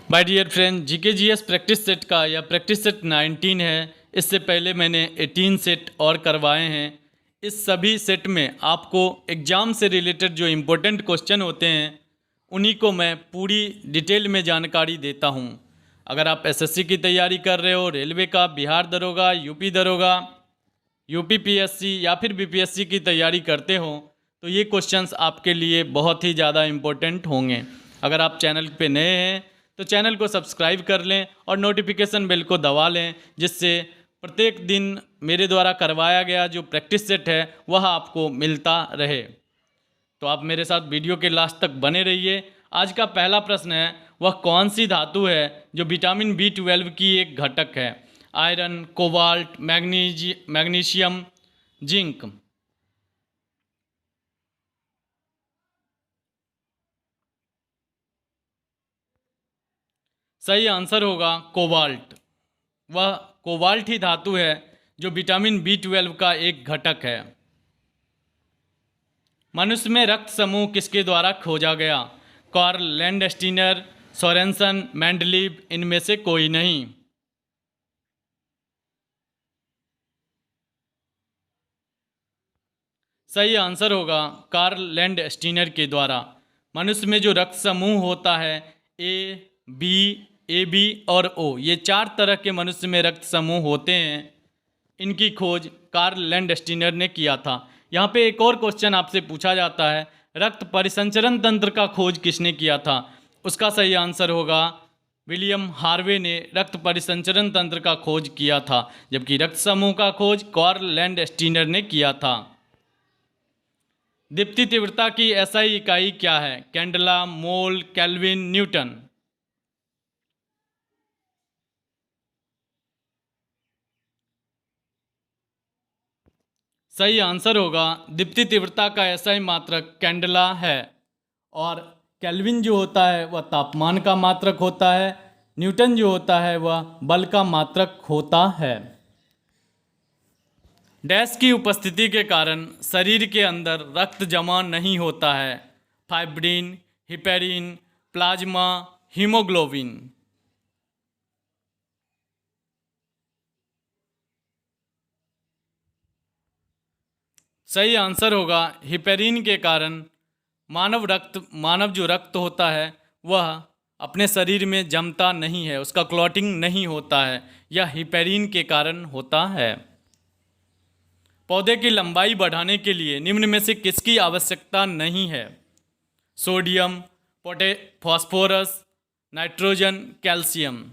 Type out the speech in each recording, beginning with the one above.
My dear friend, GK GS practice set का या practice set 19 है। इससे पहले मैंने 18 सेट और करवाए हैं। इस सभी सेट में आपको एग्ज़ाम से रिलेटेड जो इम्पोर्टेंट क्वेश्चन होते हैं उन्हीं को मैं पूरी डिटेल में जानकारी देता हूं। अगर आप एसएससी की तैयारी कर रहे हो, रेलवे का, बिहार दरोगा, यूपी दरोगा, यूपी पीएससी या फिर बीपीएससी की तैयारी करते हो तो ये क्वेश्चंस आपके लिए बहुत ही ज़्यादा इम्पोर्टेंट होंगे। अगर आप चैनल पे नए हैं तो चैनल को सब्सक्राइब कर लें और नोटिफिकेशन बेल को दबा लें, जिससे प्रत्येक दिन मेरे द्वारा करवाया गया जो प्रैक्टिस सेट है वह आपको मिलता रहे। तो आप मेरे साथ वीडियो के लास्ट तक बने रहिए। आज का पहला प्रश्न है, वह कौन सी धातु है जो विटामिन B12 की एक घटक है? Iron, cobalt, magnesium, zinc. सही आंसर होगा कोबाल्ट। वह कोबाल्ट ही धातु है जो विटामिन B12 का एक घटक है। मनुष्य में रक्त समूह किसके द्वारा खोजा गया? कार्ल लैंडस्टीनर, सोरेनसन, मेंडलीव, इनमें से कोई नहीं। सही आंसर होगा कार्ल लैंडस्टीनर के द्वारा। मनुष्य में जो रक्त समूह होता है ए, बी, ए बी और ओ, ये 4 तरह के मनुष्य में रक्त समूह होते हैं। इनकी खोज कार्ल लैंडस्टीनर ने किया था। यहाँ पे एक और क्वेश्चन आपसे पूछा जाता है, रक्त परिसंचरण तंत्र का खोज किसने किया था? उसका सही आंसर होगा विलियम हार्वे ने रक्त परिसंचरण तंत्र का खोज किया था, जबकि रक्त समूह का खोज कार्ल लैंडस्टीनर ने किया था। दीप्ति तीव्रता की एसआई इकाई क्या है? कैंडला, मोल, केल्विन, न्यूटन। सही आंसर होगा दीप्ति तीव्रता का एसआई मात्रक कैंडला है। और केल्विन जो होता है वह तापमान का मात्रक होता है। न्यूटन जो होता है वह बल का मात्रक होता है। डैश की उपस्थिति के कारण शरीर के अंदर रक्त जमा नहीं होता है? Fibrin, heparin, plasma, haemoglobin. सही आंसर होगा हिपेरिन के कारण मानव जो रक्त होता है वह अपने शरीर में जमता नहीं है, उसका क्लॉटिंग नहीं होता है। यह हिपेरिन के कारण होता है। पौधे की लंबाई बढ़ाने के लिए निम्न में से किसकी आवश्यकता नहीं है? Sodium, phosphorus, nitrogen, calcium.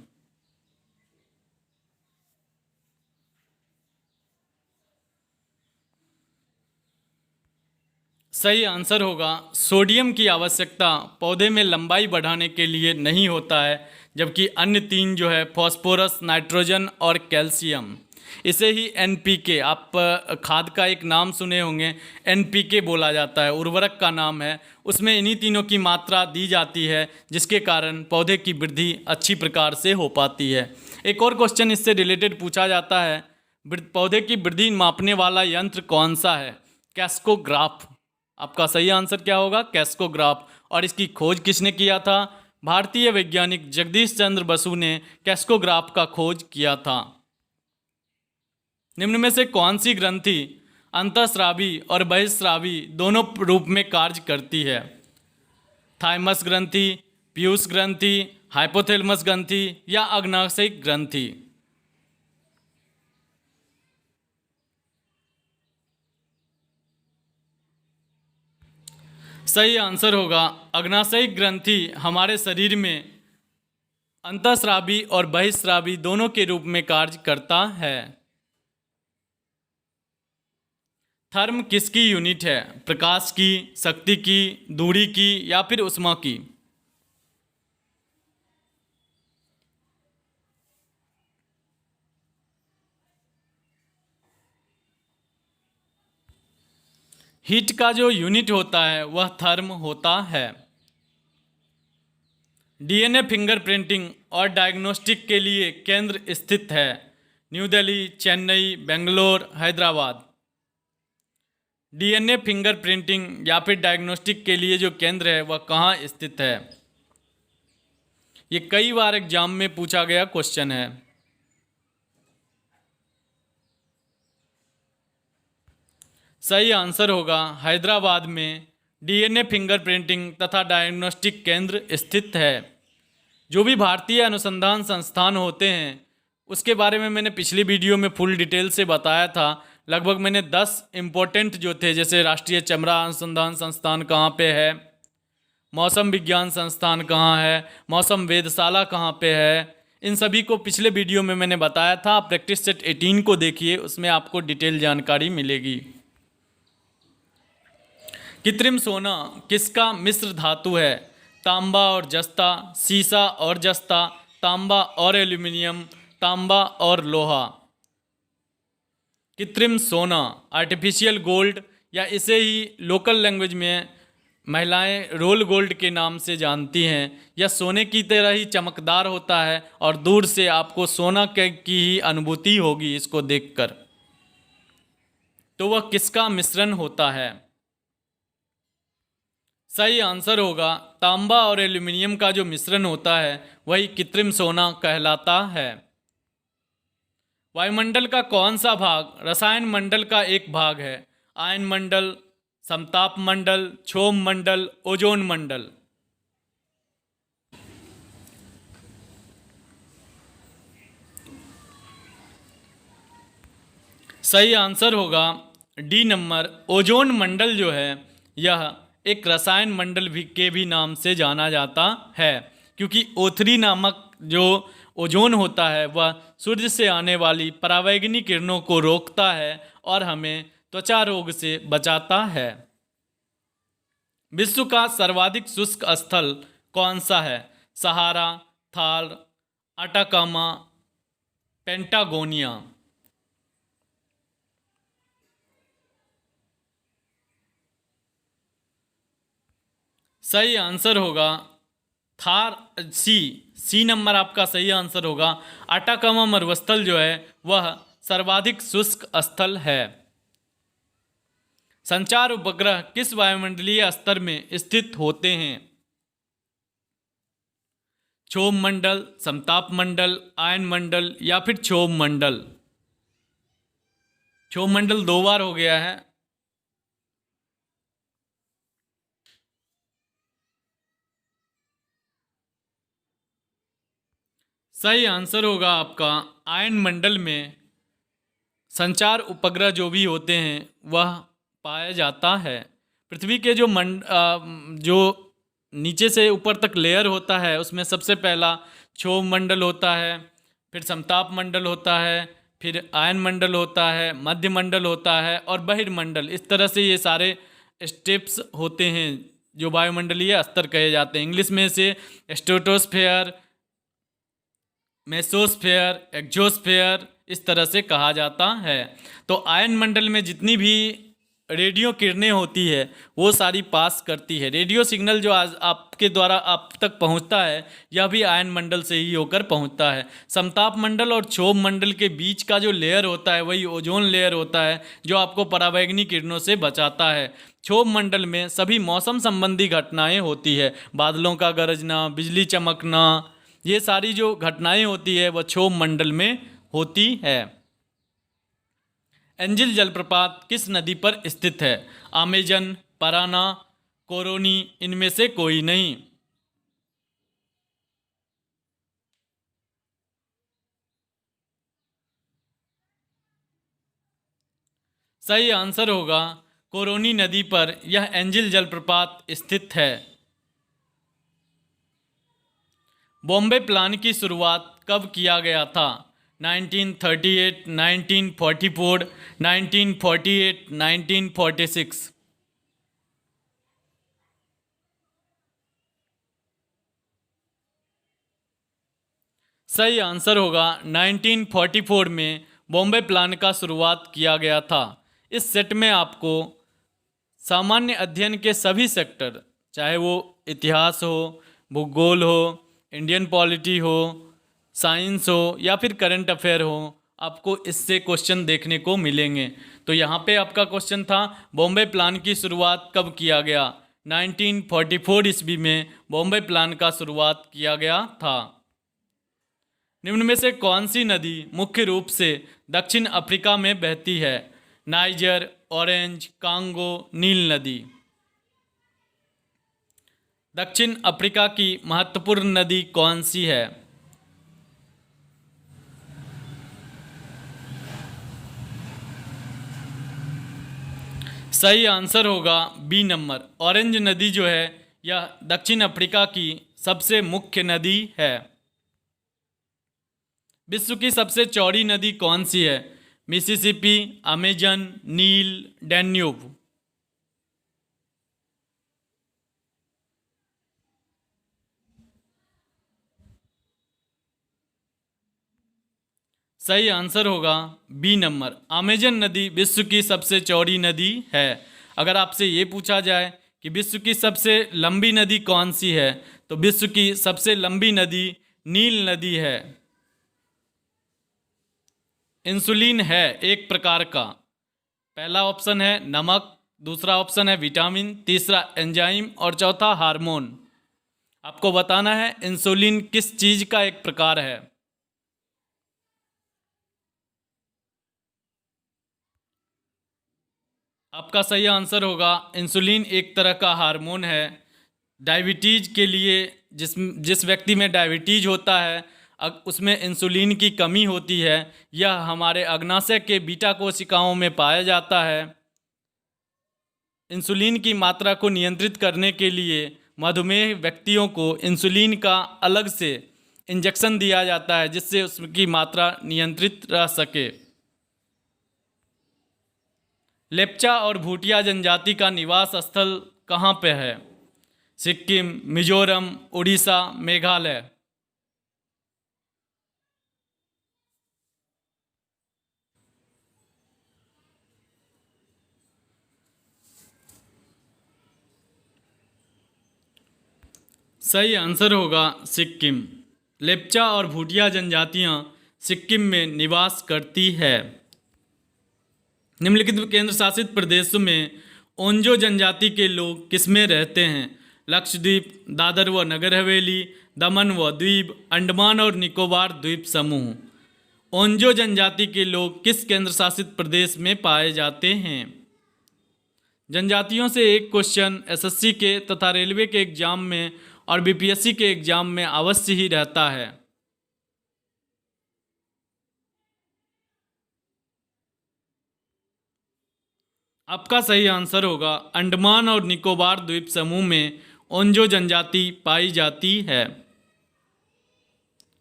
सही आंसर होगा सोडियम की आवश्यकता पौधे में लंबाई बढ़ाने के लिए नहीं होता है, जबकि अन्य 3 जो है फास्फोरस, नाइट्रोजन और कैल्शियम। इसे ही एनपीके, आप खाद का एक नाम सुने होंगे, एनपीके बोला जाता है, उर्वरक का नाम है। उसमें इन्हीं तीनों की मात्रा दी जाती है, जिसके कारण पौधे की वृद्धि अच्छी प्रकार से हो पाती है। एक और क्वेश्चन इससे रिलेटेड पूछा जाता है, पौधे की वृद्धि मापने वाला यंत्र कौन सा है? कैस्कोग्राफ। आपका सही आंसर क्या होगा? कैस्कोग्राफ। और इसकी खोज किसने किया था? भारतीय वैज्ञानिक जगदीश चंद्र बसु ने कैस्कोग्राफ का खोज किया था। निम्न में से कौन सी ग्रंथि अंतःस्रावी और बहिःस्रावी दोनों रूप में कार्य करती है? थाइमस ग्रंथि, पीयूष ग्रंथि, हाइपोथैलेमस ग्रंथि या अग्नाशयिक ग्रंथि। सही आंसर होगा अग्नाशयिक ग्रंथि हमारे शरीर में अंतःस्रावी और बहिःस्रावी दोनों के रूप में कार्य करता है। थर्म किसकी यूनिट है? प्रकाश की, शक्ति की, दूरी की या फिर ऊष्मा की? हीट का जो यूनिट होता है वह थर्म होता है। डीएनए फिंगरप्रिंटिंग और डायग्नोस्टिक के लिए केंद्र स्थित है? New Delhi, Chennai, Bangalore, Hyderabad. DNA fingerprinting या फिर डायग्नोस्टिक के लिए जो केंद्र है वह कहाँ स्थित है? ये कई बार एग्जाम में पूछा गया क्वेश्चन है। सही आंसर होगा हैदराबाद में डीएनए फिंगरप्रिंटिंग तथा डायग्नोस्टिक केंद्र स्थित है। जो भी भारतीय अनुसंधान संस्थान होते हैं उसके बारे में मैंने पिछली वीडियो में फुल डिटेल से बताया था। लगभग मैंने 10 इम्पोर्टेंट जो थे, जैसे राष्ट्रीय चमड़ा अनुसंधान संस्थान कहाँ पे है, मौसम विज्ञान संस्थान कहाँ है, मौसम वेधशाला कहाँ पे है, इन सभी को पिछले वीडियो में मैंने बताया था। प्रैक्टिस सेट 18 को देखिए, उसमें आपको डिटेल जानकारी मिलेगी। कृत्रिम सोना किसका मिश्र धातु है? तांबा और जस्ता, सीसा और जस्ता, तांबा और एल्यूमिनियम, तांबा और लोहा। कृत्रिम सोना आर्टिफिशियल गोल्ड, या इसे ही लोकल लैंग्वेज में महिलाएं रोल गोल्ड के नाम से जानती हैं। यह सोने की तरह ही चमकदार होता है और दूर से आपको सोना की ही अनुभूति होगी इसको देखकर। तो वह किसका मिश्रण होता है? सही आंसर होगा तांबा और एल्यूमिनियम का जो मिश्रण होता है वही कृत्रिम सोना कहलाता है। वायुमंडल का कौन सा भाग रसायन मंडल का एक भाग है? आयन मंडल, समताप मंडल, क्षोभ मंडल, ओजोन मंडल। सही आंसर होगा डी नंबर, ओजोन मंडल जो है यह एक रसायन मंडल भी के भी नाम से जाना जाता है, क्योंकि O3 नामक जो ओजोन होता है वह सूर्य से आने वाली परावैंगनी किरणों को रोकता है और हमें त्वचा रोग से बचाता है। विश्व का सर्वाधिक शुष्क स्थल कौन सा है? सहारा, थार, अटाकामा, पेंटागोनिया। सही आंसर होगा थार, सी नंबर आपका सही आंसर होगा। अटाकामा मरुस्थल जो है वह सर्वाधिक शुष्क स्थल है। संचार उपग्रह किस वायुमंडलीय स्तर में स्थित होते हैं? क्षोभ मंडल, समताप मंडल, आयन मंडल या फिर क्षोभ मंडल। क्षोभ मंडल 2 बार हो गया है। सही आंसर होगा आपका आयन मंडल में संचार उपग्रह जो भी होते हैं वह पाया जाता है। पृथ्वी के जो नीचे से ऊपर तक लेयर होता है उसमें सबसे पहला क्षोभ मंडल होता है, फिर समताप मंडल होता है, फिर आयन मंडल होता है, मध्य मंडल होता है और बहिर्मंडल। इस तरह से ये सारे स्टेप्स होते हैं जो वायुमंडलीय स्तर कहे जाते हैं। इंग्लिश में से स्ट्रेटोस्फेयर, मेसोस्फेयर, एक्सोस्फेयर इस तरह से कहा जाता है। तो आयन मंडल में जितनी भी रेडियो किरणें होती है वो सारी पास करती है। रेडियो सिग्नल जो आज आपके द्वारा आप तक पहुंचता है यह भी आयन मंडल से ही होकर पहुंचता है। समताप मंडल और क्षोभ मंडल के बीच का जो लेयर होता है वही ओजोन लेयर होता है जो आपको परावैंगनी किरणों से बचाता है। क्षोभ मंडल में सभी मौसम संबंधी घटनाएं होती है, बादलों का गरजना, बिजली चमकना, ये सारी जो घटनाएं होती है वह क्षोभ मंडल में होती है। एंजिल जलप्रपात किस नदी पर स्थित है? अमेजन, पराना, कोरोनी, इनमें से कोई नहीं। सही आंसर होगा कोरोनी नदी पर यह एंजिल जलप्रपात स्थित है। बॉम्बे प्लान की शुरुआत कब किया गया था? 1938, 1944, 1948, 1946। सही आंसर होगा 1944 में बॉम्बे प्लान का शुरुआत किया गया था। इस सेट में आपको सामान्य अध्ययन के सभी सेक्टर, चाहे वो इतिहास हो, भूगोल हो, इंडियन पॉलिटी हो, साइंस हो या फिर करंट अफेयर हो, आपको इससे क्वेश्चन देखने को मिलेंगे। तो यहाँ पे आपका क्वेश्चन था बॉम्बे प्लान की शुरुआत कब किया गया? 1944 ईस्वी में बॉम्बे प्लान का शुरुआत किया गया था। निम्न में से कौन सी नदी मुख्य रूप से दक्षिण अफ्रीका में बहती है? नाइजर, ऑरेंज, कांगो, नील नदी। दक्षिण अफ्रीका की महत्वपूर्ण नदी कौन सी है? सही आंसर होगा बी नंबर, ऑरेंज नदी जो है यह दक्षिण अफ्रीका की सबसे मुख्य नदी है। विश्व की सबसे चौड़ी नदी कौन सी है? मिसिसिपी, अमेजन, नील, डैन्यूब। सही आंसर होगा बी नंबर, अमेजन नदी विश्व की सबसे चौड़ी नदी है। अगर आपसे ये पूछा जाए कि विश्व की सबसे लंबी नदी कौन सी है, तो विश्व की सबसे लंबी नदी नील नदी है। इंसुलिन है एक प्रकार का। पहला ऑप्शन है नमक, दूसरा ऑप्शन है विटामिन, तीसरा एंजाइम और चौथा हार्मोन। आपको बताना है इंसुलिन किस चीज का एक प्रकार है। आपका सही आंसर होगा इंसुलिन एक तरह का हार्मोन है। डायबिटीज के लिए जिस व्यक्ति में डायबिटीज होता है उसमें इंसुलिन की कमी होती है। यह हमारे अग्नाशय के बीटा कोशिकाओं में पाया जाता है। इंसुलिन की मात्रा को नियंत्रित करने के लिए मधुमेह व्यक्तियों को इंसुलिन का अलग से इंजेक्शन दिया जाता है, जिससे उसकी मात्रा नियंत्रित रह सके। लेप्चा और भूटिया जनजाति का निवास स्थल कहाँ पे है? सिक्किम, मिजोरम, उड़ीसा, मेघालय। सही आंसर होगा सिक्किम। लेप्चा और भूटिया जनजातियां सिक्किम में निवास करती है। निम्नलिखित केंद्र शासित प्रदेशों में ओंजो जनजाति के लोग किसमें रहते हैं? लक्षद्वीप, दादर व नगर हवेली, दमन व द्वीप, अंडमान और निकोबार द्वीप समूह। ओंजो जनजाति के लोग किस केंद्र शासित प्रदेश में पाए जाते हैं? जनजातियों से एक क्वेश्चन एसएससी के तथा रेलवे के एग्जाम में और बीपीएससी के एग्जाम में अवश्य ही रहता है। आपका सही आंसर होगा अंडमान और निकोबार द्वीप समूह में ओंजो जनजाति पाई जाती है।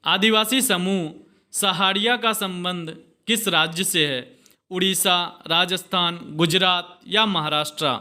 आदिवासी समूह सहारिया का संबंध किस राज्य से है? उड़ीसा, राजस्थान, गुजरात या महाराष्ट्र?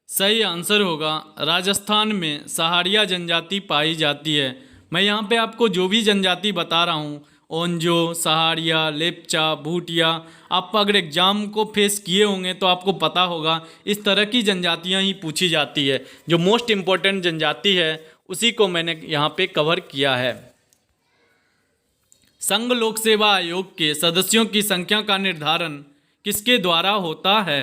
सही आंसर होगा राजस्थान में सहारिया जनजाति पाई जाती है। मैं यहाँ पे आपको जो भी जनजाति बता रहा हूँ, ओंजो, सहारिया, लेप्चा, भूटिया, आप अगर एग्जाम को फेस किए होंगे तो आपको पता होगा इस तरह की जनजातियाँ ही पूछी जाती है। जो मोस्ट इम्पोर्टेंट जनजाति है उसी को मैंने यहाँ पे कवर किया है। संघ लोक सेवा आयोग के सदस्यों की संख्या का निर्धारण किसके द्वारा होता है?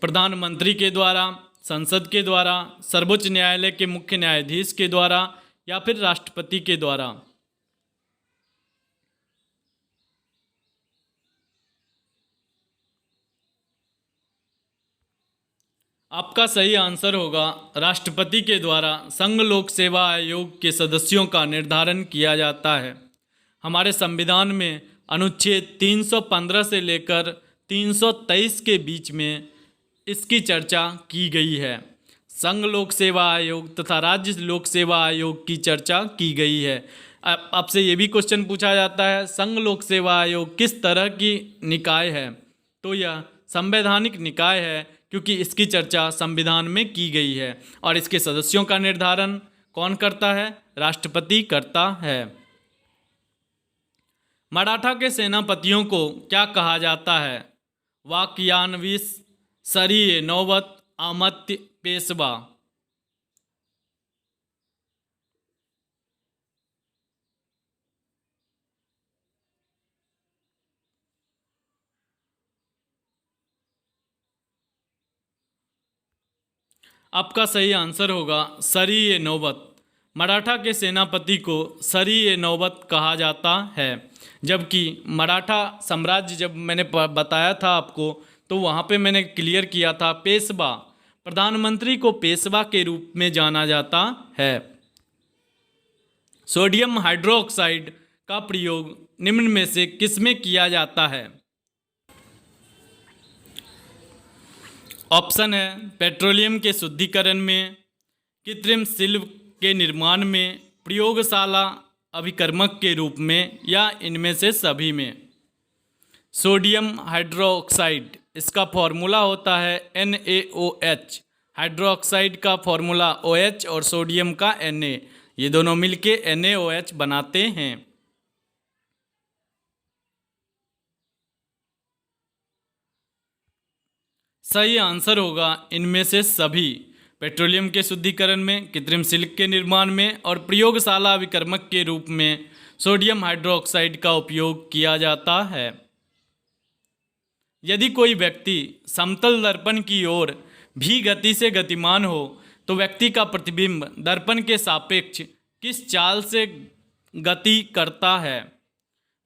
प्रधानमंत्री के द्वारा, संसद के द्वारा, सर्वोच्च न्यायालय के मुख्य न्यायाधीश के द्वारा या फिर राष्ट्रपति के द्वारा? आपका सही आंसर होगा राष्ट्रपति के द्वारा संघ लोक सेवा आयोग के सदस्यों का निर्धारण किया जाता है। हमारे संविधान में अनुच्छेद 315 से लेकर 323 के बीच में इसकी चर्चा की गई है। संघ लोक सेवा आयोग तथा राज्य लोक सेवा आयोग की चर्चा की गई है। आपसे ये भी क्वेश्चन पूछा जाता है संघ लोक सेवा आयोग किस तरह की निकाय है, तो यह संवैधानिक निकाय है, क्योंकि इसकी चर्चा संविधान में की गई है। और इसके सदस्यों का निर्धारण कौन करता है? राष्ट्रपति करता है। मराठा के सेनापतियों को क्या कहा जाता है? वाक्यान्वित, सरीय नौबत, अमात्य पेशवा। आपका सही आंसर होगा सरी नौबत। मराठा के सेनापति को सरी नौबत कहा जाता है। जबकि मराठा साम्राज्य जब मैंने बताया था आपको, तो वहाँ पे मैंने क्लियर किया था पेशवा, प्रधानमंत्री को पेशवा के रूप में जाना जाता है। सोडियम हाइड्रोक्साइड का प्रयोग निम्न में से किसमें किया जाता है? ऑप्शन है पेट्रोलियम के शुद्धिकरण में, कृत्रिम शिल्प के निर्माण में, प्रयोगशाला अभिकर्मक के रूप में, या इनमें से सभी में। सोडियम हाइड्रोक्साइड, इसका फॉर्मूला होता है NaOH। हाइड्रोक्साइड का फॉर्मूला OH और सोडियम का Na, ये दोनों मिलके NaOH बनाते हैं। सही आंसर होगा इनमें से सभी। पेट्रोलियम के शुद्धिकरण में, कृत्रिम शिल्प के निर्माण में और प्रयोगशाला अभिकर्मक के रूप में सोडियम हाइड्रोक्साइड का उपयोग किया जाता है। यदि कोई व्यक्ति समतल दर्पण की ओर भी गति से गतिमान हो तो व्यक्ति का प्रतिबिंब दर्पण के सापेक्ष किस चाल से गति करता है?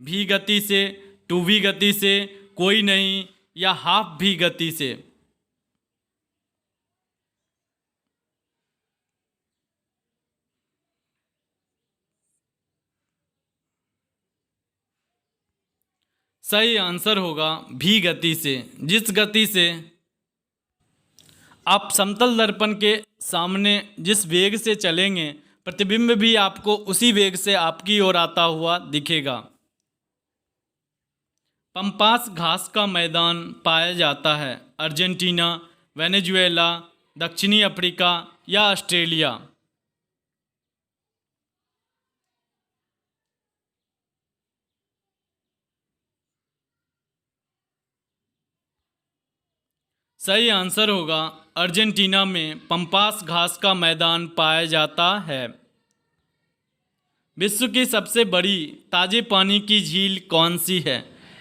भी गति से, 2v गति से, कोई नहीं, या हाफ भी गति से? सही आंसर होगा भी गति से। जिस गति से आप समतल दर्पण के सामने जिस वेग से चलेंगे, प्रतिबिंब भी आपको उसी वेग से आपकी ओर आता हुआ दिखेगा। पंपास घास का मैदान पाया जाता है अर्जेंटीना, वेनेजुएला, दक्षिणी अफ्रीका या ऑस्ट्रेलिया? सही आंसर होगा अर्जेंटीना में पंपास घास का मैदान पाया जाता है। विश्व की सबसे बड़ी ताजे पानी की झील कौन सी है?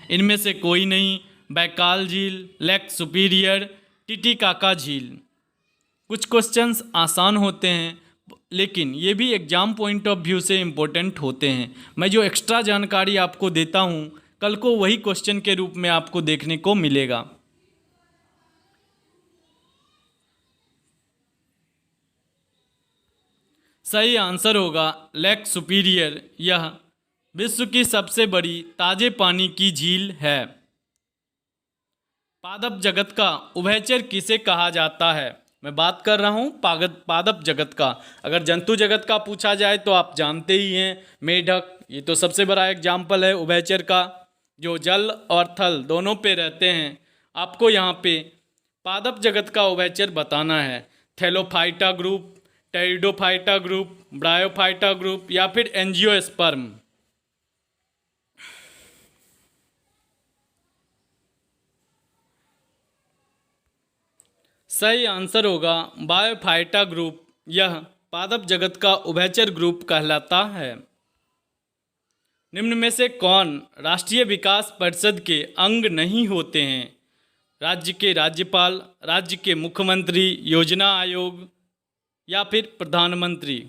इनमें से कोई नहीं, बैकाल झील, लेक सुपीरियर, टिटिकाका झील। कुछ क्वेश्चंस आसान होते हैं, लेकिन ये भी एग्जाम पॉइंट ऑफ व्यू से इम्पोर्टेंट होते हैं। मैं जो एक्स्ट्रा जानकारी आपको देता हूँ, कल को वही क्वेश्चन के रूप में आपको देखने को मिलेगा। सही आंसर होगा लेक सुपीरियर। यह विश्व की सबसे बड़ी ताजे पानी की झील है। पादप जगत का उभयचर किसे कहा जाता है? मैं बात कर रहा हूँ पादप जगत का। अगर जंतु जगत का पूछा जाए तो आप जानते ही हैं, मेढक, ये तो सबसे बड़ा एग्जाम्पल है उभयचर का, जो जल और थल दोनों पे रहते हैं। आपको यहाँ पे पादप जगत का उभयचर बताना है। Thallophyta group, pteridophyta group, bryophyta group या फिर एंजियोस्पर्म? सही आंसर होगा बायोफाइटा ग्रुप। यह पादप जगत का उभयचर ग्रुप कहलाता है। निम्न में से कौन राष्ट्रीय विकास परिषद के अंग नहीं होते हैं? राज्य के राज्यपाल, राज्य के मुख्यमंत्री, योजना आयोग या फिर प्रधानमंत्री?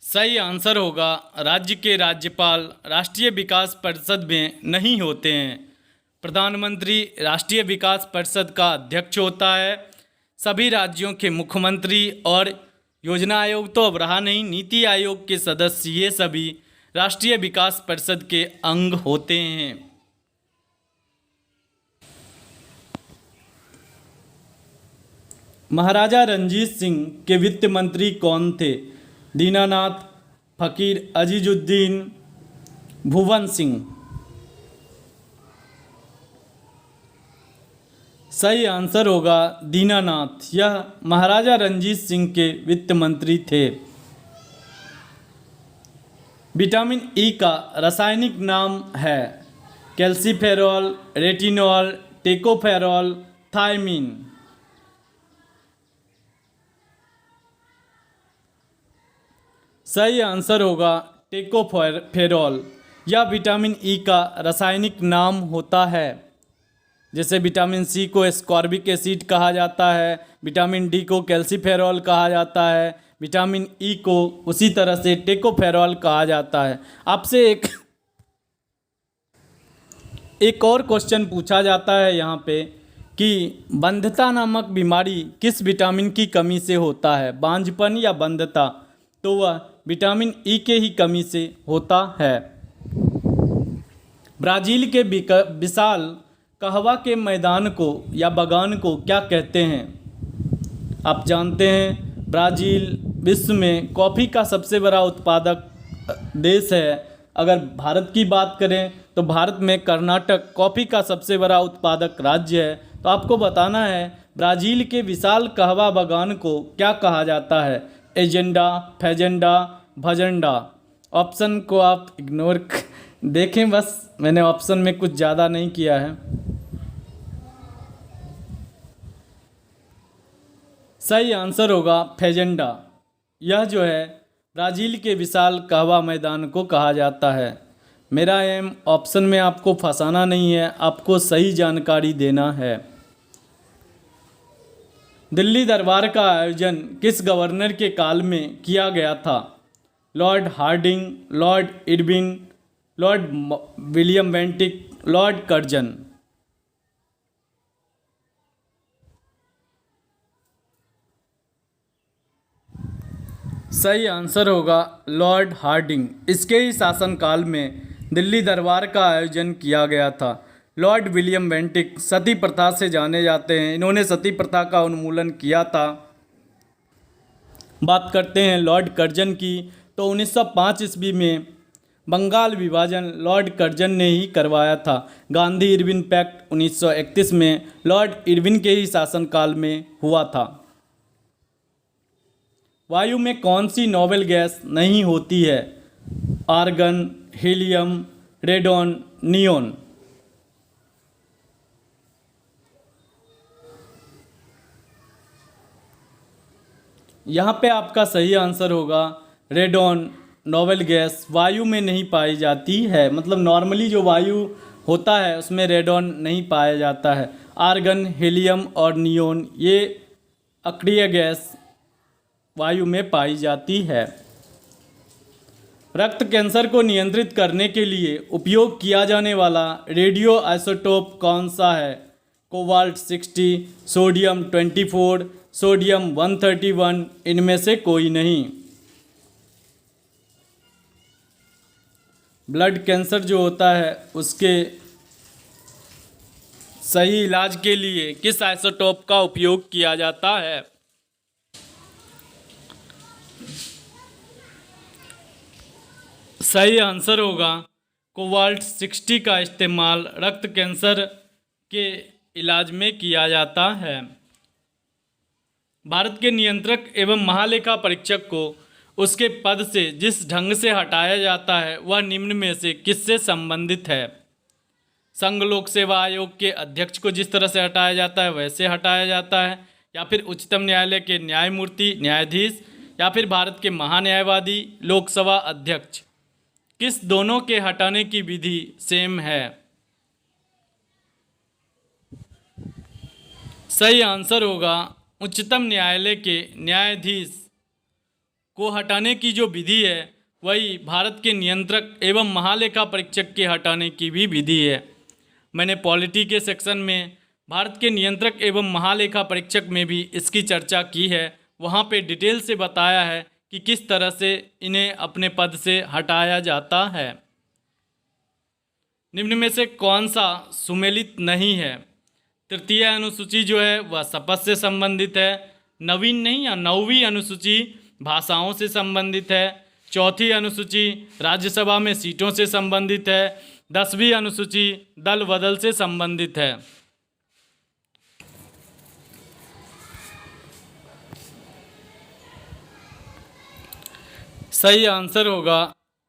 सही आंसर होगा राज्य के राज्यपाल राष्ट्रीय विकास परिषद में नहीं होते हैं। प्रधानमंत्री राष्ट्रीय विकास परिषद का अध्यक्ष होता है। सभी राज्यों के मुख्यमंत्री और योजना आयोग तो अब रहा नहीं, नीति आयोग के सदस्य, ये सभी राष्ट्रीय विकास परिषद के अंग होते हैं। महाराजा रणजीत सिंह के वित्त मंत्री कौन थे? दीनानाथ, फकीर अजीजुद्दीन, भुवन सिंह? सही आंसर होगा दीनानाथ। यह महाराजा रणजीत सिंह के वित्त मंत्री थे। विटामिन ई का रासायनिक नाम है कैल्सीफेरॉल, रेटिनॉल, टेकोफेरॉल, थायमीन। सही आंसर होगा टेकोफेरॉल। यह विटामिन ई का रासायनिक नाम होता है। जैसे विटामिन सी को एस्कॉर्बिक एसिड कहा जाता है, विटामिन डी को कैल्सीफेरॉल कहा जाता है, विटामिन ई को उसी तरह से टेकोफेरॉल कहा जाता है। आपसे एक और क्वेश्चन पूछा जाता है यहाँ पे कि बंधता नामक बीमारी किस विटामिन की कमी से होता है, बांझपन या बंधता? तो वह विटामिन ई के ही कमी से होता है। ब्राज़ील के विशाल कहवा के मैदान को या बगान को क्या कहते हैं? आप जानते हैं ब्राज़ील विश्व में कॉफ़ी का सबसे बड़ा उत्पादक देश है। अगर भारत की बात करें तो भारत में कर्नाटक कॉफ़ी का सबसे बड़ा उत्पादक राज्य है। तो आपको बताना है ब्राज़ील के विशाल कहवा बागान को क्या कहा जाता है, एजेंडा, फेजेंडा, भजंडा? ऑप्शन को आप इग्नोर देखें, बस मैंने ऑप्शन में कुछ ज़्यादा नहीं किया है। सही आंसर होगा फेजेंडा। यह जो है ब्राज़ील के विशाल कहवा मैदान को कहा जाता है। मेरा एम ऑप्शन में आपको फंसाना नहीं है, आपको सही जानकारी देना है। दिल्ली दरबार का आयोजन किस गवर्नर के काल में किया गया था? Lord Hardinge, lord Irwin, lord William Bentinck, lord Curzon? सही आंसर होगा लॉर्ड हार्डिंग। इसके ही शासनकाल में दिल्ली दरबार का आयोजन किया गया था। लॉर्ड विलियम बेंटिक सती प्रथा से जाने जाते हैं, इन्होंने सती प्रथा का उन्मूलन किया था। बात करते हैं लॉर्ड कर्जन की, तो 1905 ईस्वी में बंगाल विभाजन लॉर्ड कर्जन ने ही करवाया था। गांधी इरविन पैक्ट 1931 में लॉर्ड इरविन के ही शासनकाल में हुआ था। वायु में कौन सी नोबेल गैस नहीं होती है? Argon, helium, radon, neon? यहाँ पे आपका सही आंसर होगा रेडॉन। नोबेल गैस वायु में नहीं पाई जाती है, मतलब नॉर्मली जो वायु होता है उसमें रेडॉन नहीं पाया जाता है। आर्गन, हीलियम और नियोन ये अक्रिय गैस वायु में पाई जाती है। रक्त कैंसर को नियंत्रित करने के लिए उपयोग किया जाने वाला रेडियो आइसोटोप कौन सा है? कोबाल्ट 60, सोडियम 24, सोडियम 131, इनमें से कोई नहीं। ब्लड कैंसर जो होता है उसके सही इलाज के लिए किस आइसोटोप का उपयोग किया जाता है? सही आंसर होगा कोबाल्ट 60 का इस्तेमाल रक्त कैंसर के इलाज में किया जाता है। भारत के नियंत्रक एवं महालेखा परीक्षक को उसके पद से जिस ढंग से हटाया जाता है वह निम्न में से किससे संबंधित है? संघ लोक सेवा आयोग के अध्यक्ष को जिस तरह से हटाया जाता है वैसे हटाया जाता है, या फिर उच्चतम न्यायालय के न्यायमूर्ति न्यायाधीश, या फिर भारत के महान्यायवादी लोकसभा अध्यक्ष? किस दोनों के हटाने की विधि सेम है? सही आंसर होगा उच्चतम न्यायालय के न्यायाधीश को हटाने की जो विधि है वही भारत के नियंत्रक एवं महालेखा परीक्षक के हटाने की भी विधि है। मैंने पॉलिटी के सेक्शन में भारत के नियंत्रक एवं महालेखा परीक्षक में भी इसकी चर्चा की है, वहाँ पे डिटेल से बताया है कि किस तरह से इन्हें अपने पद से हटाया जाता है। निम्न में से कौन सा सुमेलित नहीं है? तृतीय अनुसूची जो है वह शपथ से संबंधित है, नवीन नहीं या नौवीं अनुसूची भाषाओं से संबंधित है, चौथी अनुसूची राज्यसभा में सीटों से संबंधित है, 10वीं अनुसूची दल बदल से संबंधित है। सही आंसर होगा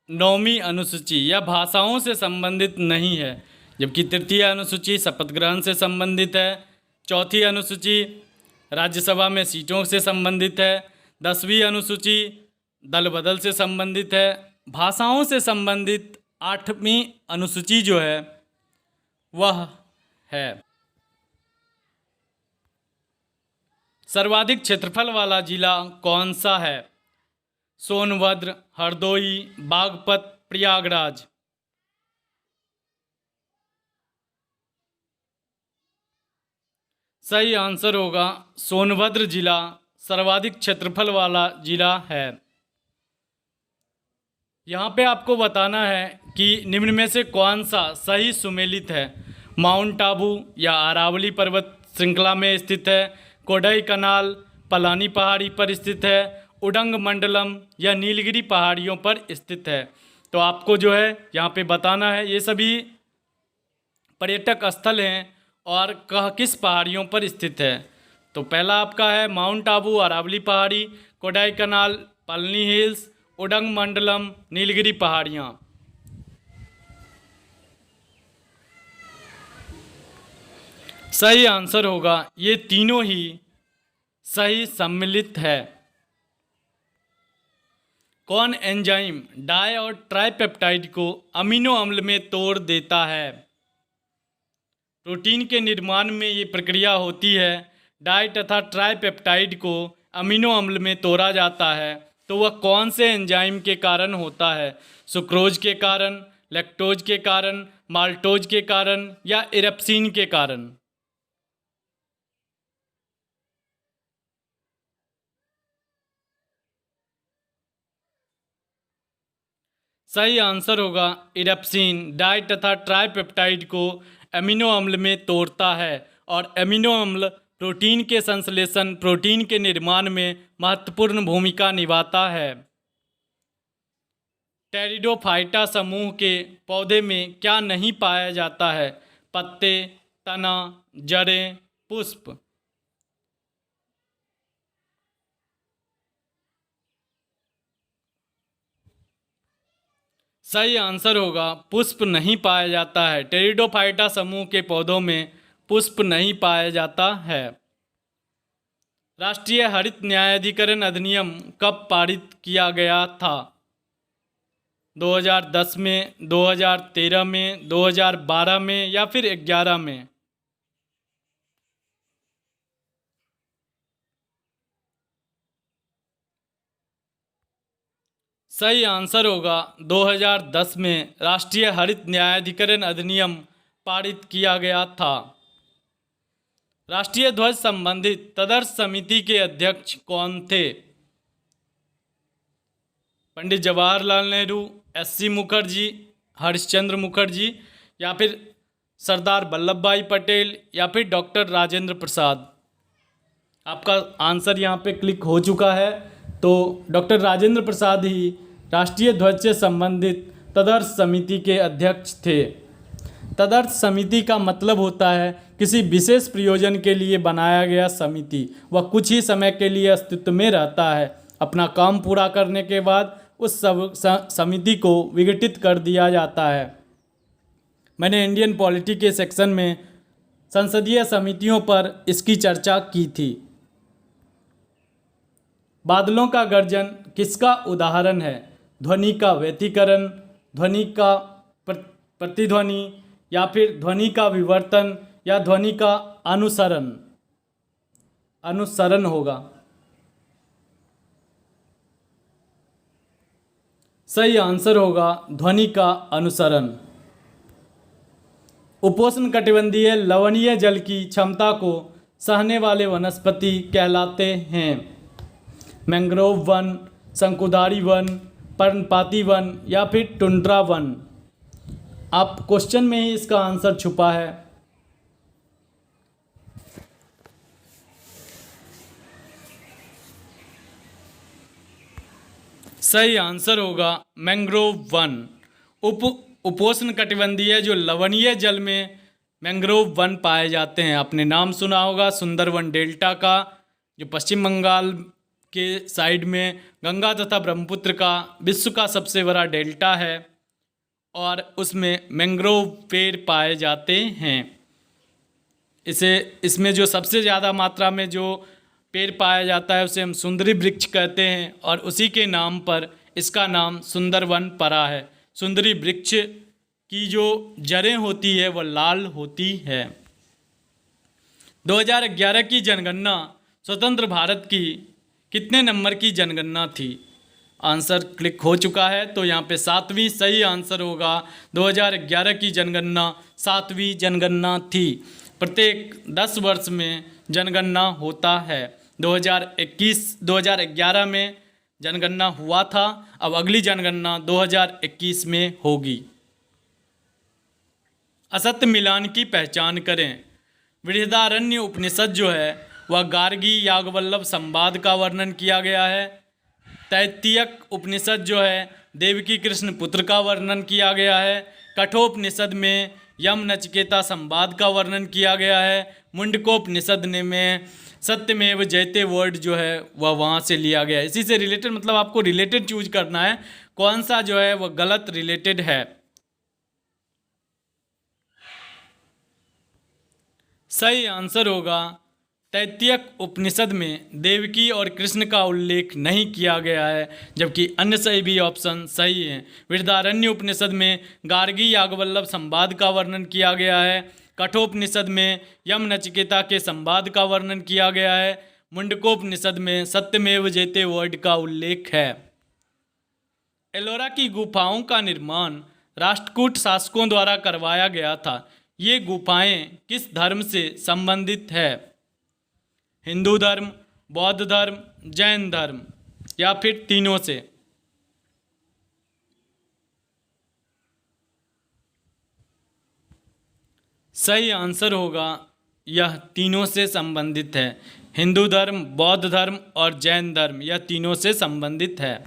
9वीं अनुसूची यह भाषाओं से संबंधित नहीं है, जबकि तृतीय अनुसूची शपथ ग्रहण से संबंधित है। चौथी अनुसूची राज्यसभा में सीटों से संबंधित है। 10वीं अनुसूची दल बदल से संबंधित है। भाषाओं से संबंधित 8वीं अनुसूची जो है वह है। सर्वाधिक क्षेत्रफल वाला जिला कौन सा है? सोनभद्र, हरदोई, बागपत, प्रयागराज। सही आंसर होगा सोनभद्र जिला सर्वाधिक क्षेत्रफल वाला जिला है। यहाँ पे आपको बताना है कि निम्न में से कौन सा सही सुमेलित है। माउंट आबू या अरावली पर्वत श्रृंखला में स्थित है, कोडई कनाल पलानी पहाड़ी पर स्थित है, उडंग मंडलम या नीलगिरी पहाड़ियों पर स्थित है। तो आपको जो है यहाँ पे बताना है ये सभी पर्यटक स्थल हैं और किस पहाड़ियों पर स्थित है। तो पहला आपका है माउंट आबू, अरावली पहाड़ी, कोडाई कनाल, पलनी हिल्स, उडंग मंडलम, नीलगिरी पहाड़ियाँ। सही आंसर होगा ये तीनों ही सही सम्मिलित है। कौन एंजाइम डाई और ट्राइपेप्टाइड को अमीनो अम्ल में तोड़ देता है? प्रोटीन के निर्माण में ये प्रक्रिया होती है। डाई तथा ट्राइपेप्टाइड को अमीनो अम्ल में तोड़ा जाता है, तो वह कौन से एंजाइम के कारण होता है? सुक्रोज के कारण, लैक्टोज के कारण, माल्टोज के कारण या इरेप्सिन के कारण? सही आंसर होगा इरेप्सिन डाई तथा ट्राइपेप्टाइड को एमिनो अम्ल में तोड़ता है और एमिनो अम्ल प्रोटीन के संश्लेषण, प्रोटीन के निर्माण में महत्वपूर्ण भूमिका निभाता है। टेरिडोफाइटा समूह के पौधे में क्या नहीं पाया जाता है? पत्ते, तना, जड़ें, पुष्प। सही आंसर होगा पुष्प नहीं पाया जाता है। टेरिडोफाइटा समूह के पौधों में पुष्प नहीं पाया जाता है। राष्ट्रीय हरित न्यायाधिकरण अधिनियम कब पारित किया गया था? 2010 में, 2013 में, 2012 में या फिर 11 में? सही आंसर होगा 2010 में राष्ट्रीय हरित न्यायाधिकरण अधिनियम पारित किया गया था। राष्ट्रीय ध्वज संबंधित तदर्थ समिति के अध्यक्ष कौन थे? पंडित जवाहरलाल नेहरू, एस.सी. मुखर्जी, हरिश्चंद्र मुखर्जी या फिर सरदार वल्लभ भाई पटेल या फिर डॉक्टर राजेंद्र प्रसाद? आपका आंसर यहाँ पे क्लिक हो चुका है। तो डॉक्टर राजेंद्र प्रसाद ही राष्ट्रीय ध्वज से संबंधित तदर्थ समिति के अध्यक्ष थे। तदर्थ समिति का मतलब होता है किसी विशेष प्रयोजन के लिए बनाया गया समिति। वह कुछ ही समय के लिए अस्तित्व में रहता है। अपना काम पूरा करने के बाद उस समिति को विघटित कर दिया जाता है। मैंने इंडियन पॉलिटी के सेक्शन में संसदीय समितियों पर इसकी चर्चा की थी। बादलों का गर्जन किसका उदाहरण है? ध्वनि का व्यतिकरण, ध्वनि का प्रतिध्वनि या फिर ध्वनि का विवर्तन या ध्वनि का अनुसरण? अनुसरण होगा। सही आंसर होगा ध्वनि का अनुसरण। उपोष्णकटिबंधीय लवणीय जल की क्षमता को सहने वाले वनस्पति कहलाते हैं? मैंग्रोव वन, शंकुधारी वन, पर्णपाती वन या फिर टुंड्रा वन? आप क्वेश्चन में ही इसका आंसर छुपा है। सही आंसर होगा मैंग्रोव वन। उपोष्णकटिबंधीय जो लवणीय जल में मैंग्रोव वन पाए जाते हैं। आपने नाम सुना होगा सुंदरवन डेल्टा का, जो पश्चिम बंगाल के साइड में गंगा तथा ब्रह्मपुत्र का विश्व का सबसे बड़ा डेल्टा है और उसमें मैंग्रोव पेड़ पाए जाते हैं। इसमें जो सबसे ज़्यादा मात्रा में जो पेड़ पाया जाता है उसे हम सुंदरी वृक्ष कहते हैं और उसी के नाम पर इसका नाम सुंदरवन पड़ा है। सुंदरी वृक्ष की जो जड़ें होती है वह लाल होती है। 2011 की जनगणना स्वतंत्र भारत की कितने नंबर की जनगणना थी? आंसर क्लिक हो चुका है, तो यहाँ पे 7वीं सही आंसर होगा। 2011 की जनगणना 7वीं जनगणना थी। प्रत्येक 10 वर्ष में जनगणना होता है। 2011 में जनगणना हुआ था, अब अगली जनगणना 2021 में होगी। असत्य मिलान की पहचान करें। बृहदारण्य उपनिषद जो है वह गार्गी याज्ञवल्क्य संवाद का वर्णन किया गया है। तैत्तिरीय उपनिषद जो है देवकी कृष्ण पुत्र का वर्णन किया गया है। कठोपनिषद में यम नचिकेता संवाद का वर्णन किया गया है। मुंडकोपनिषद में सत्यमेव जयते वर्ड जो है वह वहाँ से लिया गया है। इसी से रिलेटेड, मतलब आपको रिलेटेड चूज करना है, कौन सा जो है वह गलत रिलेटेड है। सही आंसर होगा तैत्तिरीय उपनिषद में देवकी और कृष्ण का उल्लेख नहीं किया गया है, जबकि अन्य सही भी ऑप्शन सही हैं। बृहदारण्य उपनिषद में गार्गी याज्ञवल्क्य संवाद का वर्णन किया गया है। कठोपनिषद में यम नचिकेता के संवाद का वर्णन किया गया है। मुंडकोपनिषद में सत्यमेव जयते वर्ड का उल्लेख है। एलोरा की गुफाओं का निर्माण राष्ट्रकूट शासकों द्वारा करवाया गया था। ये गुफाएं किस धर्म से संबंधित है? हिंदू धर्म, बौद्ध धर्म, जैन धर्म या फिर तीनों से? सही आंसर होगा यह तीनों से संबंधित है। हिंदू धर्म, बौद्ध धर्म और जैन धर्म यह तीनों से संबंधित है।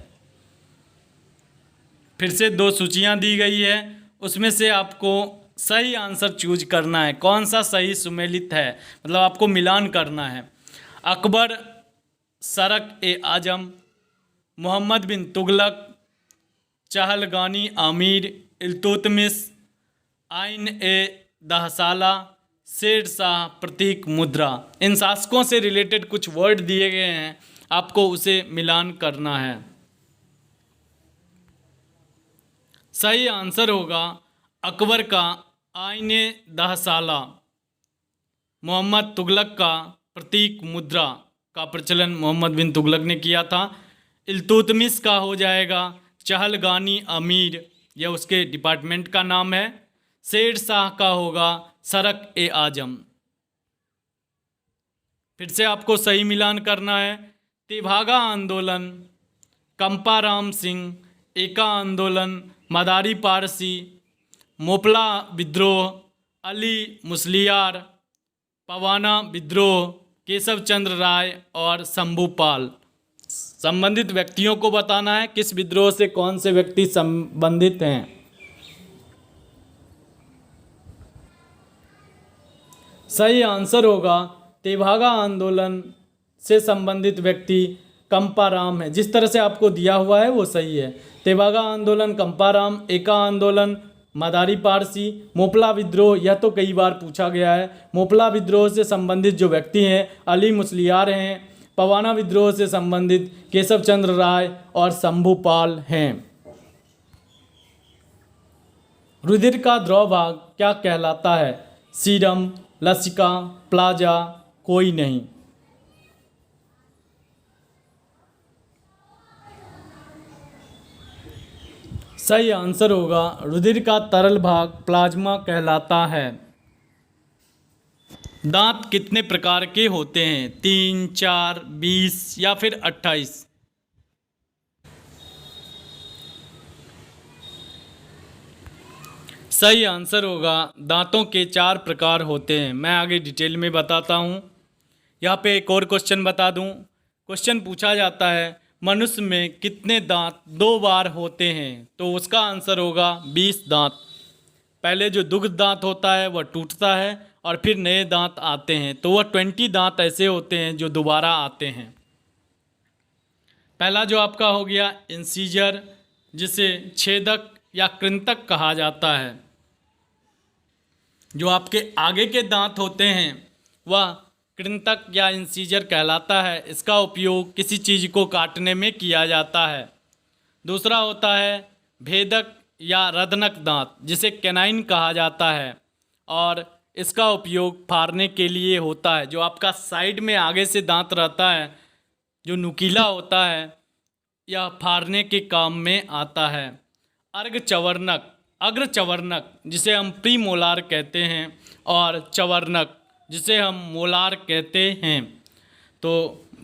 फिर से 2 सूचियां दी गई है, उसमें से आपको सही आंसर चूज करना है। कौन सा सही सुमेलित है, मतलब आपको मिलान करना है। अकबर, सरक ए आजम, मोहम्मद बिन तुगलक, चहलगानी आमिर, इल्तुतमिश, आइन ए दहसाला, शेर शाह, प्रतीक मुद्रा। इन शासकों से रिलेटेड कुछ वर्ड दिए गए हैं, आपको उसे मिलान करना है। सही आंसर होगा अकबर का आइन ए दहसाला, मोहम्मद तुगलक का प्रतीक मुद्रा का प्रचलन मोहम्मद बिन तुगलक ने किया था। इल्तुतमिश का हो जाएगा चहलगानी अमीर, यह उसके डिपार्टमेंट का नाम है। शेर शाह का होगा सरक ए आजम। फिर से आपको सही मिलान करना है। तेभागा आंदोलन, कंपाराम सिंह, एका आंदोलन, मदारी पारसी, मोपला विद्रोह, अली मुसलियार, पवाना विद्रोह, केशव चंद्र राय और शंभूपाल। संबंधित व्यक्तियों को बताना है किस विद्रोह से कौन से व्यक्ति संबंधित हैं। सही आंसर होगा तेभागा आंदोलन से संबंधित व्यक्ति कंपाराम है। जिस तरह से आपको दिया हुआ है वो सही है। तेभागा आंदोलन, कंपाराम, एका आंदोलन, मदारी पारसी, मोपला विद्रोह, यह तो कई बार पूछा गया है। मोपला विद्रोह से संबंधित जो व्यक्ति हैं अली मुसलियार हैं। पवाना विद्रोह से संबंधित केशव चंद्र राय और शंभूपाल हैं। रुधिर का द्रव भाग क्या कहलाता है? सीरम, लसिका, प्लाजा, कोई नहीं। सही आंसर होगा रुधिर का तरल भाग प्लाज्मा कहलाता है। दांत कितने प्रकार के होते हैं? 3, 4, 20 या फिर 28? सही आंसर होगा दांतों के 4 प्रकार होते हैं। मैं आगे डिटेल में बताता हूँ। यहाँ पे एक और क्वेश्चन बता दूँ। क्वेश्चन पूछा जाता है मनुष्य में कितने दांत 2 बार होते हैं? तो उसका आंसर होगा 20 दांत। पहले जो दुग्ध दांत होता है वह टूटता है और फिर नए दांत आते हैं, तो वह 20 दांत ऐसे होते हैं जो दोबारा आते हैं। पहला जो आपका हो गया इंसीजर, जिसे छेदक या कृंतक कहा जाता है। जो आपके आगे के दांत होते हैं वह कृंतक या इंसीजर कहलाता है। इसका उपयोग किसी चीज़ को काटने में किया जाता है। दूसरा होता है भेदक या रदनक दांत, जिसे कैनाइन कहा जाता है, और इसका उपयोग फाड़ने के लिए होता है। जो आपका साइड में आगे से दांत रहता है जो नुकीला होता है, यह फाड़ने के काम में आता है। अर्धचवर्णक, अग्रचवर्णक जिसे हम प्रीमोलार कहते हैं, और चवर्णक जिसे हम मोलार कहते हैं। तो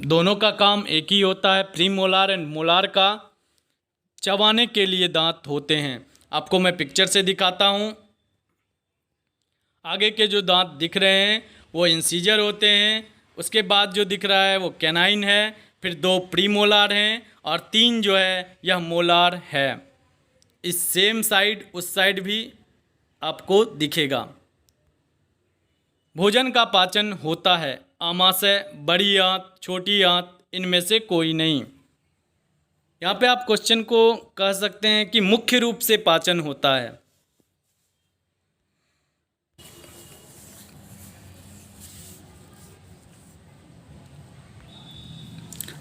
दोनों का काम एक ही होता है। प्रीमोलार एंड मोलार का चबाने के लिए दांत होते हैं। आपको मैं पिक्चर से दिखाता हूँ। आगे के जो दांत दिख रहे हैं वो इंसीजर होते हैं। उसके बाद जो दिख रहा है वो कैनाइन है। फिर 2 प्रीमोलार हैं और 3 जो है यह मोलार है। इस सेम साइड उस साइड भी आपको दिखेगा। भोजन का पाचन होता है आमाशय, बड़ी आंत, छोटी आंत, इनमें से कोई नहीं। यहाँ पे आप क्वेश्चन को कह सकते हैं कि मुख्य रूप से पाचन होता है।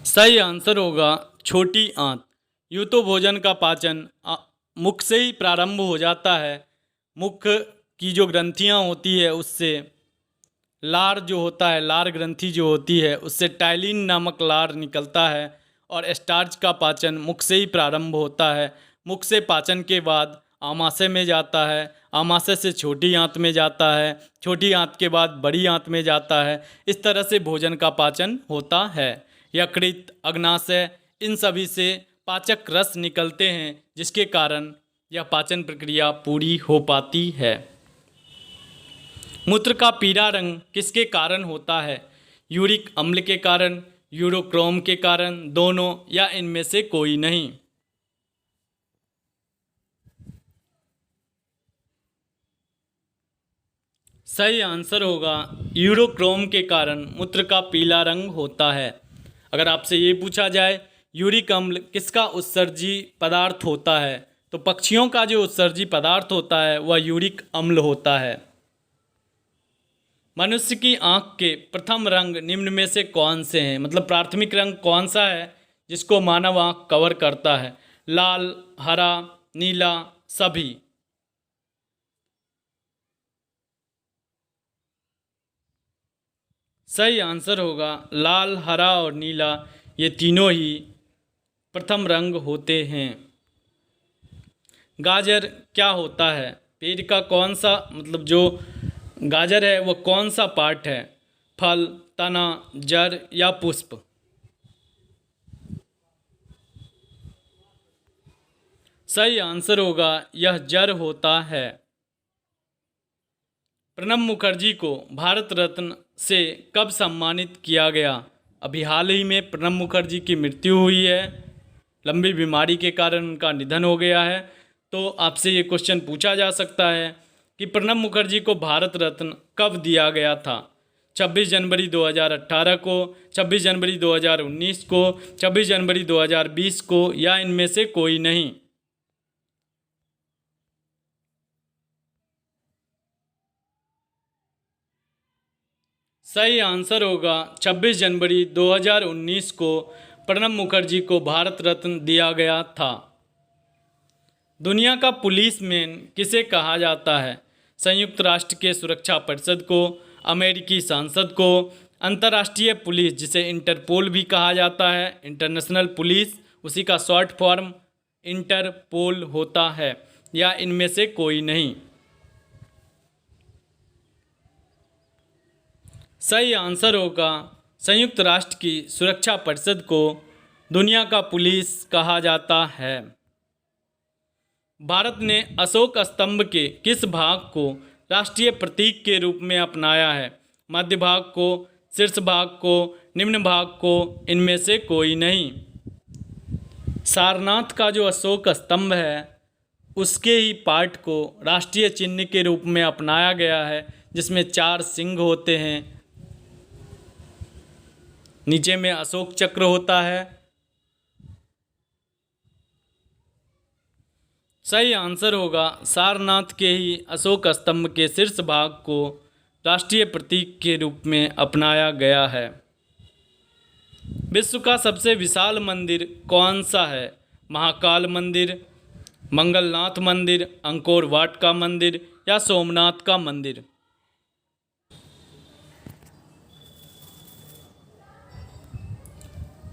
सही आंसर होगा छोटी आंत। यूँ तो भोजन का पाचन मुख से ही प्रारंभ हो जाता है। मुख की जो ग्रंथियाँ होती है उससे लार जो होता है, लार ग्रंथि जो होती है उससे टाइलिन नामक लार निकलता है, और स्टार्च का पाचन मुख से ही प्रारंभ होता है। मुख से पाचन के बाद आमाशय में जाता है, आमाशय से छोटी आंत में जाता है, छोटी आंत के बाद बड़ी आंत में जाता है। इस तरह से भोजन का पाचन होता है। यकृत, अग्नाशय, इन सभी से पाचक रस निकलते हैं, जिसके कारण यह पाचन प्रक्रिया पूरी हो पाती है। मूत्र का पीला रंग किसके कारण होता है? यूरिक अम्ल के कारण, यूरोक्रोम के कारण, दोनों, या इनमें से कोई नहीं। सही आंसर होगा यूरोक्रोम के कारण मूत्र का पीला रंग होता है। अगर आपसे ये पूछा जाए यूरिक अम्ल किसका उत्सर्जी पदार्थ होता है, तो पक्षियों का जो उत्सर्जी पदार्थ होता है वह यूरिक अम्ल होता है। मनुष्य की आँख के प्रथम रंग निम्न में से कौन से हैं? मतलब प्राथमिक रंग कौन सा है जिसको मानव आँख कवर करता है? लाल, हरा, नीला, सभी। सही आंसर होगा लाल, हरा और नीला, ये तीनों ही प्रथम रंग होते हैं। गाजर क्या होता है? पेड़ का कौन सा, मतलब जो गाजर है वो कौन सा पार्ट है? फल, तना, जड़ या पुष्प? सही आंसर होगा यह जड़ होता है। प्रणब मुखर्जी को भारत रत्न से कब सम्मानित किया गया? अभी हाल ही में प्रणब मुखर्जी की मृत्यु हुई है। लंबी बीमारी के कारण उनका निधन हो गया है। तो आपसे ये क्वेश्चन पूछा जा सकता है कि प्रणब मुखर्जी को भारत रत्न कब दिया गया था? 26 जनवरी 2018 को, 26 जनवरी 2019 को, 26 जनवरी 2020 को, या इनमें से कोई नहीं। सही आंसर होगा 26 जनवरी 2019 को प्रणब मुखर्जी को भारत रत्न दिया गया था। दुनिया का पुलिस मैन किसे कहा जाता है? संयुक्त राष्ट्र के सुरक्षा परिषद को, अमेरिकी सांसद को, अंतर्राष्ट्रीय पुलिस जिसे इंटरपोल भी कहा जाता है, इंटरनेशनल पुलिस, उसी का शॉर्ट फॉर्म इंटरपोल होता है, या इनमें से कोई नहीं। सही आंसर होगा संयुक्त राष्ट्र की सुरक्षा परिषद को दुनिया का पुलिस कहा जाता है। भारत ने अशोक स्तंभ के किस भाग को राष्ट्रीय प्रतीक के रूप में अपनाया है? मध्य भाग को, शीर्ष भाग को, निम्न भाग को, इनमें से कोई नहीं। सारनाथ का जो अशोक स्तंभ है उसके ही पार्ट को राष्ट्रीय चिन्ह के रूप में अपनाया गया है, जिसमें 4 सिंह होते हैं, नीचे में अशोक चक्र होता है, सही आंसर होगा सारनाथ के ही अशोक स्तंभ के शीर्ष भाग को राष्ट्रीय प्रतीक के रूप में अपनाया गया है। विश्व का सबसे विशाल मंदिर कौन सा है? महाकाल मंदिर, मंगलनाथ मंदिर, अंकोर वाट का मंदिर या सोमनाथ का मंदिर?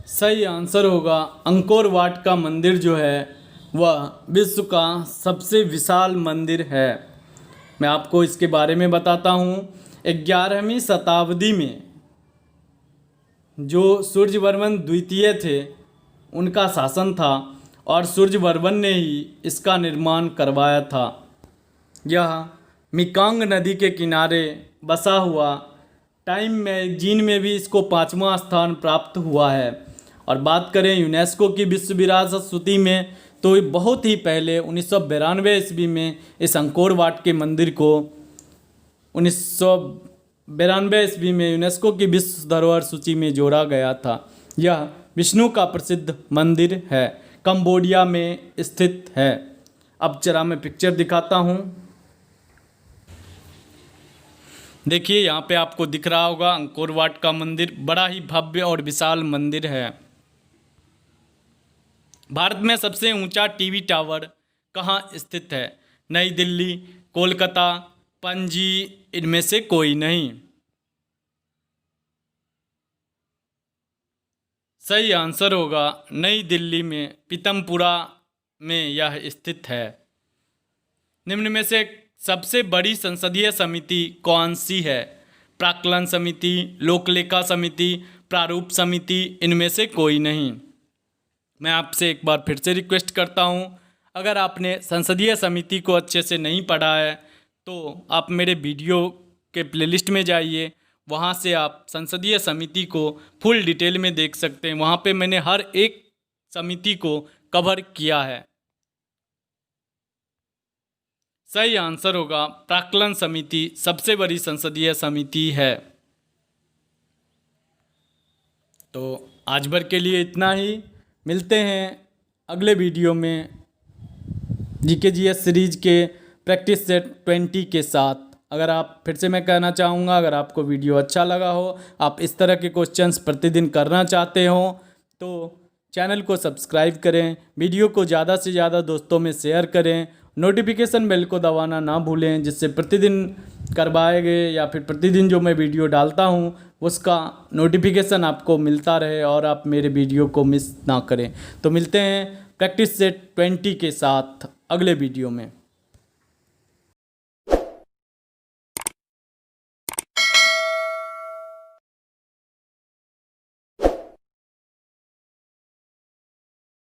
सही आंसर होगा अंकोर वाट का मंदिर जो है वह विश्व का सबसे विशाल मंदिर है। मैं आपको इसके बारे में बताता हूँ। 11वीं शताब्दी में जो सूर्यवर्मन द्वितीय थे उनका शासन था और सूर्यवर्मन ने ही इसका निर्माण करवाया था। यह मेकंग नदी के किनारे बसा हुआ, टाइम मैगजीन में भी इसको 5वां स्थान प्राप्त हुआ है। और बात करें यूनेस्को की विश्व विरासत सूची में तो बहुत ही पहले 1992 ईस्वी में इस अंकोर वाट के मंदिर को 1992 ईस्वी में यूनेस्को की विश्व धरोहर सूची में जोड़ा गया था। यह विष्णु का प्रसिद्ध मंदिर है, कंबोडिया में स्थित है। अब जरा मैं पिक्चर दिखाता हूँ। देखिए यहाँ पे आपको दिख रहा होगा अंकोर वाट का मंदिर, बड़ा ही भव्य और विशाल मंदिर है। भारत में सबसे ऊंचा टीवी टावर कहाँ स्थित है? नई दिल्ली, कोलकाता, पणजी, इनमें से कोई नहीं। सही आंसर होगा नई दिल्ली में पीतमपुरा में यह स्थित है। निम्न में से सबसे बड़ी संसदीय समिति कौन सी है? प्राक्कलन समिति, लोकलेखा समिति, प्रारूप समिति, इनमें से कोई नहीं। मैं आपसे एक बार फिर से रिक्वेस्ट करता हूं, अगर आपने संसदीय समिति को अच्छे से नहीं पढ़ा है तो आप मेरे वीडियो के प्लेलिस्ट में जाइए, वहां से आप संसदीय समिति को फुल डिटेल में देख सकते हैं। वहां पे मैंने हर एक समिति को कवर किया है। सही आंसर होगा प्राक्कलन समिति सबसे बड़ी संसदीय समिति है। तो आज भर के लिए इतना ही। मिलते हैं अगले वीडियो में जीके जीएस सीरीज के प्रैक्टिस सेट 20 के साथ। अगर आप फिर से मैं कहना चाहूँगा, अगर आपको वीडियो अच्छा लगा हो, आप इस तरह के क्वेश्चंस प्रतिदिन करना चाहते हो तो चैनल को सब्सक्राइब करें, वीडियो को ज़्यादा से ज़्यादा दोस्तों में शेयर करें, नोटिफिकेशन बेल को दबाना ना भूलें, जिससे प्रतिदिन करवाए गए या फिर प्रतिदिन जो मैं वीडियो डालता हूँ उसका नोटिफिकेशन आपको मिलता रहे और आप मेरे वीडियो को मिस ना करें। तो मिलते हैं प्रैक्टिस सेट 20 के साथ अगले वीडियो में।